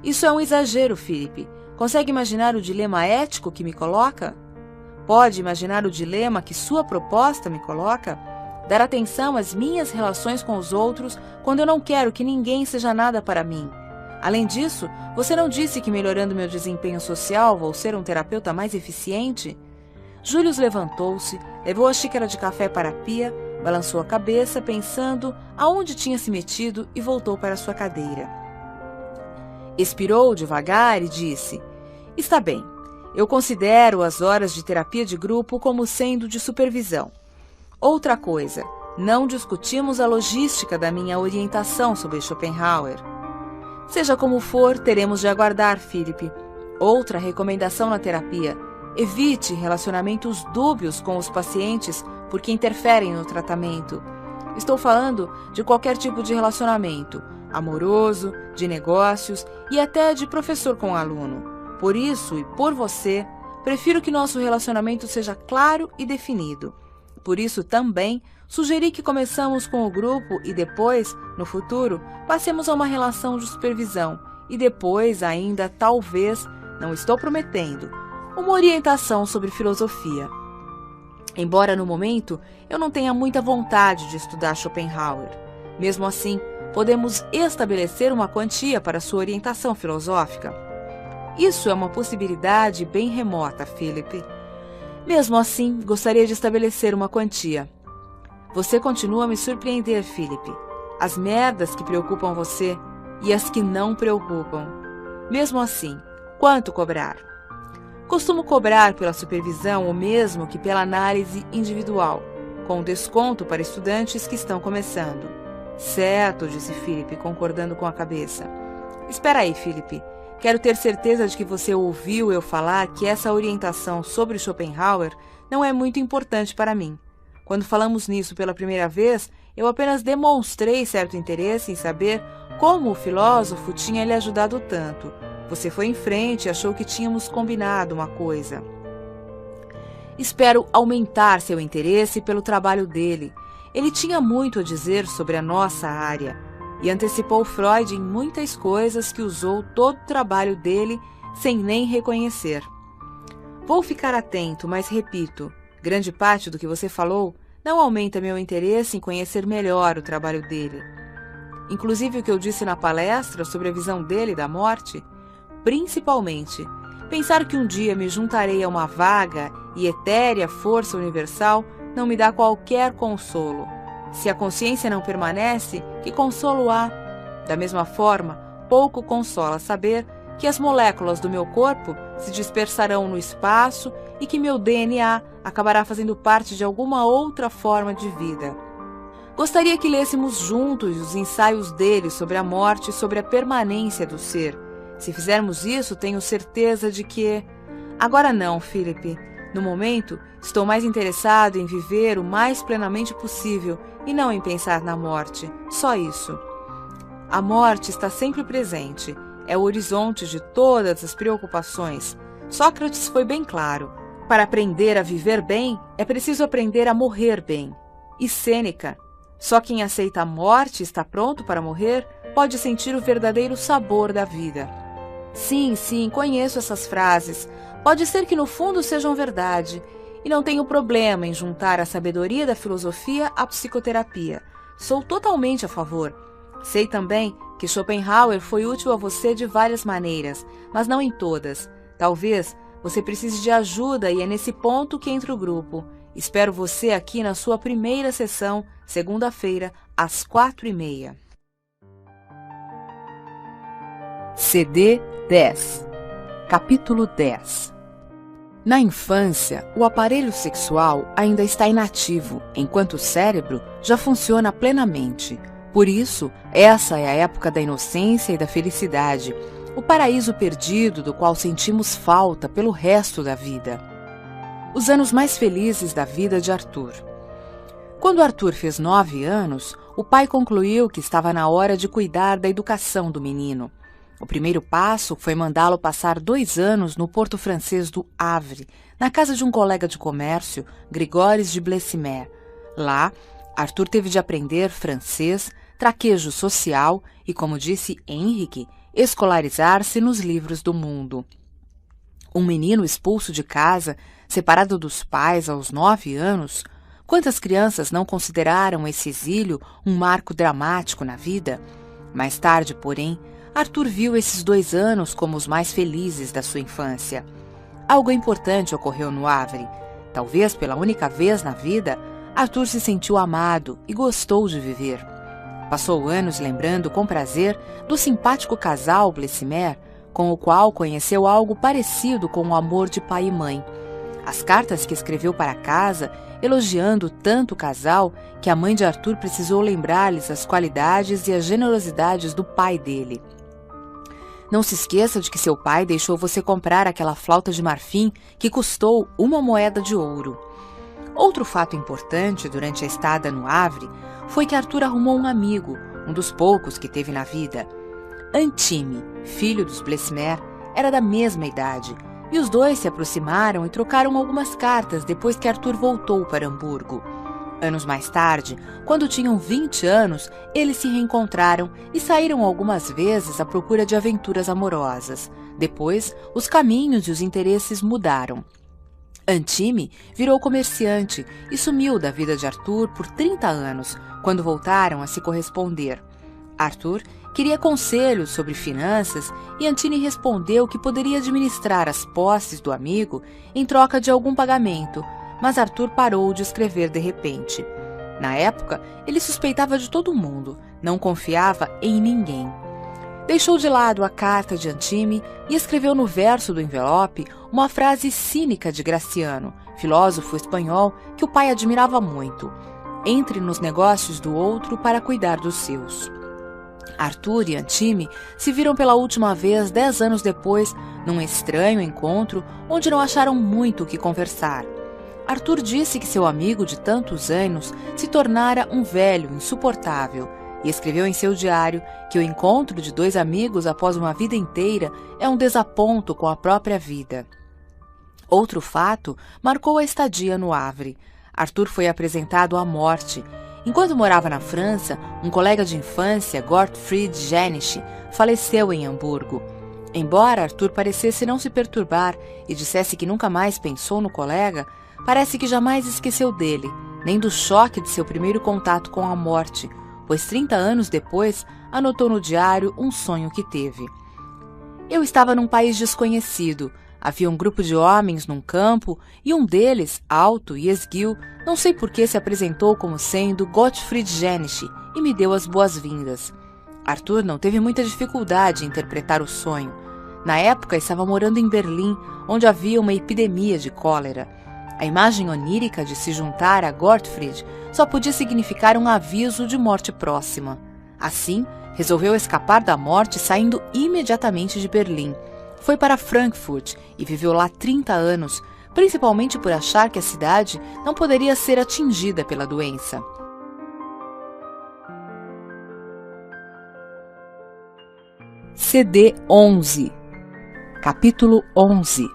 Isso é um exagero, Philip. Consegue imaginar o dilema ético que me coloca? Pode imaginar o dilema que sua proposta me coloca? Dar atenção às minhas relações com os outros quando eu não quero que ninguém seja nada para mim. Além disso, você não disse que melhorando meu desempenho social vou ser um terapeuta mais eficiente? Julius levantou-se, levou a xícara de café para a pia, balançou a cabeça pensando aonde tinha se metido e voltou para sua cadeira. Expirou devagar e disse: "Está bem, eu considero as horas de terapia de grupo como sendo de supervisão. Outra coisa, não discutimos a logística da minha orientação sobre Schopenhauer. Seja como for, teremos de aguardar, Philip. Outra recomendação na terapia: evite relacionamentos dúbios com os pacientes porque interferem no tratamento. Estou falando de qualquer tipo de relacionamento, amoroso, de negócios e até de professor com aluno. Por isso e por você, prefiro que nosso relacionamento seja claro e definido. Por isso também sugeri que começamos com o grupo e depois, no futuro, passemos a uma relação de supervisão e depois ainda, talvez, não estou prometendo, uma orientação sobre filosofia. Embora no momento eu não tenha muita vontade de estudar Schopenhauer. Mesmo assim, podemos estabelecer uma quantia para sua orientação filosófica. Isso é uma possibilidade bem remota, Philip. Mesmo assim, gostaria de estabelecer uma quantia. Você continua a me surpreender, Philip. As merdas que preocupam você e as que não preocupam. Mesmo assim, quanto cobrar? Costumo cobrar pela supervisão o mesmo que pela análise individual, com desconto para estudantes que estão começando. Certo, disse Philip, concordando com a cabeça. Espera aí, Philip. Quero ter certeza de que você ouviu eu falar que essa orientação sobre Schopenhauer não é muito importante para mim. Quando falamos nisso pela primeira vez, eu apenas demonstrei certo interesse em saber como o filósofo tinha lhe ajudado tanto. Você foi em frente e achou que tínhamos combinado uma coisa. Espero aumentar seu interesse pelo trabalho dele. Ele tinha muito a dizer sobre a nossa área e antecipou Freud em muitas coisas que usou todo o trabalho dele sem nem reconhecer. Vou ficar atento, mas repito, grande parte do que você falou não aumenta meu interesse em conhecer melhor o trabalho dele. Inclusive o que eu disse na palestra sobre a visão dele da morte. Principalmente, pensar que um dia me juntarei a uma vaga e etérea força universal não me dá qualquer consolo. Se a consciência não permanece, que consolo há? Da mesma forma, pouco consola saber que as moléculas do meu corpo se dispersarão no espaço e que meu DNA acabará fazendo parte de alguma outra forma de vida. Gostaria que lêssemos juntos os ensaios dele sobre a morte e sobre a permanência do ser. Se fizermos isso, tenho certeza de que... Agora não, Philip. No momento, estou mais interessado em viver o mais plenamente possível e não em pensar na morte. Só isso. A morte está sempre presente. É o horizonte de todas as preocupações. Sócrates foi bem claro. Para aprender a viver bem, é preciso aprender a morrer bem. E Sêneca: só quem aceita a morte e está pronto para morrer pode sentir o verdadeiro sabor da vida. Sim, conheço essas frases. Pode ser que no fundo sejam verdade. E não tenho problema em juntar a sabedoria da filosofia à psicoterapia. Sou totalmente a favor. Sei também que Schopenhauer foi útil a você de várias maneiras, mas não em todas. Talvez você precise de ajuda e é nesse ponto que entra o grupo. Espero você aqui na sua primeira sessão, segunda-feira, às 4h30. CD 10. Capítulo 10. Na infância, o aparelho sexual ainda está inativo, enquanto o cérebro já funciona plenamente. Por isso, essa é a época da inocência e da felicidade, o paraíso perdido do qual sentimos falta pelo resto da vida. Os anos mais felizes da vida de Arthur. Quando Arthur fez 9 anos, o pai concluiu que estava na hora de cuidar da educação do menino. O primeiro passo foi mandá-lo passar 2 anos no porto francês do Havre, na casa de um colega de comércio, Gregóris de Blessimer. Lá, Arthur teve de aprender francês, traquejo social e, como disse Henrique, escolarizar-se nos livros do mundo. Um menino expulso de casa, separado dos pais aos 9 anos, quantas crianças não consideraram esse exílio um marco dramático na vida? Mais tarde, porém, Arthur viu esses 2 anos como os mais felizes da sua infância. Algo importante ocorreu no Havre. Talvez pela única vez na vida, Arthur se sentiu amado e gostou de viver. Passou anos lembrando com prazer do simpático casal Blessimer, com o qual conheceu algo parecido com o amor de pai e mãe. As cartas que escreveu para casa, elogiando tanto o casal que a mãe de Arthur precisou lembrar-lhes as qualidades e as generosidades do pai dele. Não se esqueça de que seu pai deixou você comprar aquela flauta de marfim que custou 1 moeda de ouro. Outro fato importante durante a estada no Havre foi que Arthur arrumou um amigo, um dos poucos que teve na vida. Antime, filho dos Blessimer, era da mesma idade, e os dois se aproximaram e trocaram algumas cartas depois que Arthur voltou para Hamburgo. Anos mais tarde, quando tinham 20 anos, eles se reencontraram e saíram algumas vezes à procura de aventuras amorosas. Depois, os caminhos e os interesses mudaram. Antime virou comerciante e sumiu da vida de Arthur por 30 anos, quando voltaram a se corresponder. Arthur queria conselhos sobre finanças e Antime respondeu que poderia administrar as posses do amigo em troca de algum pagamento, mas Arthur parou de escrever de repente. Na época, ele suspeitava de todo mundo, não confiava em ninguém. Deixou de lado a carta de Antime e escreveu no verso do envelope uma frase cínica de Graciano, filósofo espanhol que o pai admirava muito: entre nos negócios do outro para cuidar dos seus. Arthur e Antime se viram pela última vez 10 anos depois, num estranho encontro onde não acharam muito o que conversar. Arthur disse que seu amigo de tantos anos se tornara um velho insuportável e escreveu em seu diário que o encontro de 2 amigos após uma vida inteira é um desaponto com a própria vida. Outro fato marcou a estadia no Havre. Arthur foi apresentado à morte. Enquanto morava na França, um colega de infância, Gottfried Jenisch, faleceu em Hamburgo. Embora Arthur parecesse não se perturbar e dissesse que nunca mais pensou no colega, parece que jamais esqueceu dele, nem do choque de seu primeiro contato com a morte, pois 30 anos depois anotou no diário um sonho que teve. Eu estava num país desconhecido. Havia um grupo de homens num campo e um deles, alto e esguio, não sei por que se apresentou como sendo Gottfried Jenisch e me deu as boas-vindas. Arthur não teve muita dificuldade em interpretar o sonho. Na época estava morando em Berlim, onde havia uma epidemia de cólera. A imagem onírica de se juntar a Gottfried só podia significar um aviso de morte próxima. Assim, resolveu escapar da morte saindo imediatamente de Berlim. Foi para Frankfurt e viveu lá 30 anos, principalmente por achar que a cidade não poderia ser atingida pela doença. CD 11. Capítulo 11.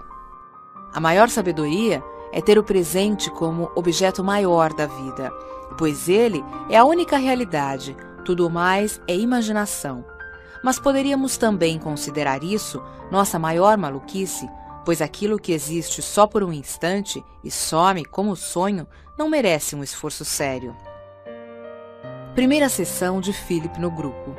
A maior sabedoria é ter o presente como objeto maior da vida, pois ele é a única realidade, tudo mais é imaginação. Mas poderíamos também considerar isso nossa maior maluquice, pois aquilo que existe só por um instante e some como sonho não merece um esforço sério. Primeira sessão de Philip no grupo.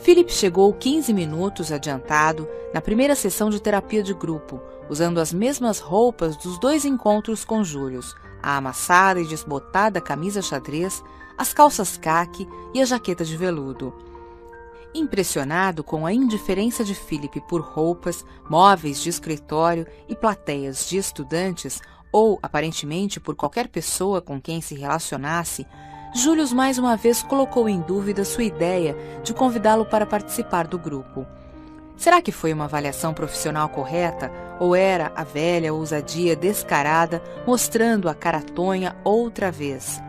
Philip chegou 15 minutos adiantado na primeira sessão de terapia de grupo, usando as mesmas roupas dos 2 encontros com Július, a amassada e desbotada camisa xadrez, as calças caque e a jaqueta de veludo. Impressionado com a indiferença de Philip por roupas, móveis de escritório e plateias de estudantes, ou aparentemente por qualquer pessoa com quem se relacionasse, Július mais uma vez colocou em dúvida sua ideia de convidá-lo para participar do grupo. Será que foi uma avaliação profissional correta, ou era a velha ousadia descarada mostrando a cara tonha outra vez?